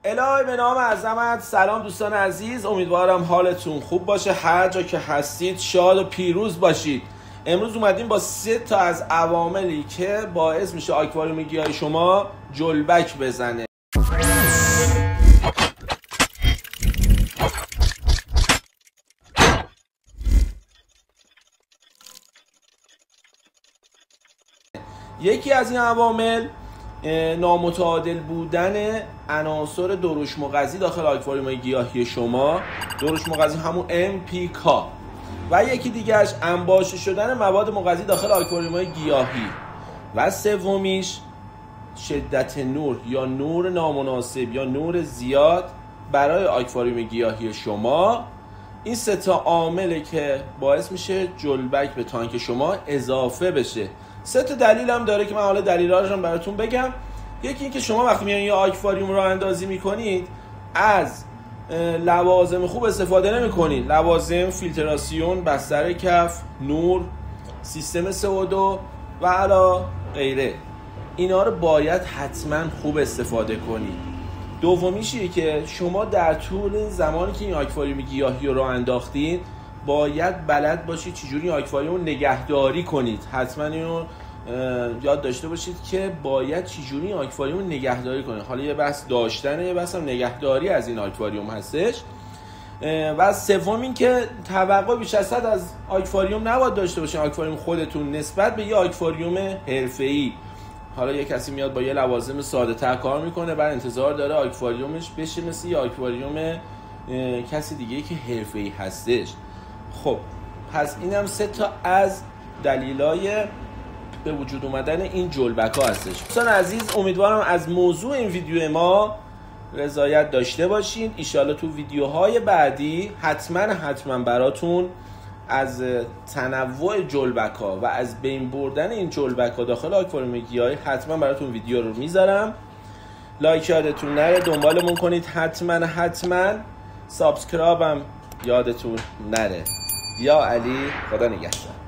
الهی به نام عظمت. سلام دوستان عزیز، امیدوارم حالتون خوب باشه، هر جا که هستید شاد و پیروز باشید. امروز اومدیم با 3 تا از عواملی که باعث میشه آکواریوم گیاهی شما جلبک بزنه. یکی از این عوامل نامتعادل بودن عناصر دروش مغذی داخل آکواریوم گیاهی شما. دروش مغذی همون NPK و یکی دیگهش انباشته شدن مواد مغذی داخل آکواریوم گیاهی و سومیش شدت نور یا نور نامناسب یا نور زیاد برای آکواریوم گیاهی شما. این 3 تا عامله که باعث میشه جلبک به تانک شما اضافه بشه. 3 تا دلیل هم داره که من حالا دلیل‌هاش رو براتون بگم. یکی این که شما وقتی میان یه آکواریوم رو اندازی میکنید از لوازم خوب استفاده نمیکنید. لوازم فیلتراسیون، بستر کف، نور، سیستم CO2 و علا غیره. اینا رو باید حتما خوب استفاده کنید. دومیشه که شما در طول زمانی که این آکواریوم گیاهی رو انداختید باید بلد باشید چجوری آکواریوم رو نگهداری کنید. حتما اینو یاد داشته باشید که باید چجوری آکواریوم رو نگهداری کنید. حالا یه بحث داشتنه، یه بحث هم نگهداری از این آکواریوم هستش. و سوم این که توقع بیش از حد از آکواریوم نباید داشته باشین آکواریوم خودتون نسبت به یه آکواریوم حرفه‌ای. حالا یه کسی میاد با یه لوازم ساده تر کار میکنه، بعد انتظار داره آکواریومش بشه مثل یه آکواریوم کسی دیگه که حرفه‌ای هستش. خب پس اینم 3 تا از دلایل به وجود اومدن این جلبک ها هستش. دوستان عزیز، امیدوارم از موضوع این ویدیو ما رضایت داشته باشین. ایشالا تو ویدیوهای بعدی حتما براتون از تنوع جلبک ها و از بین بردن این جلبک ها داخل آکواریوم گیاهی حتما براتون ویدیو رو میذارم. لایک یادتون نره، دنبالمون کنید حتما. سابسکرایب هم یادتون نره. یا علی، خدا نگهدار.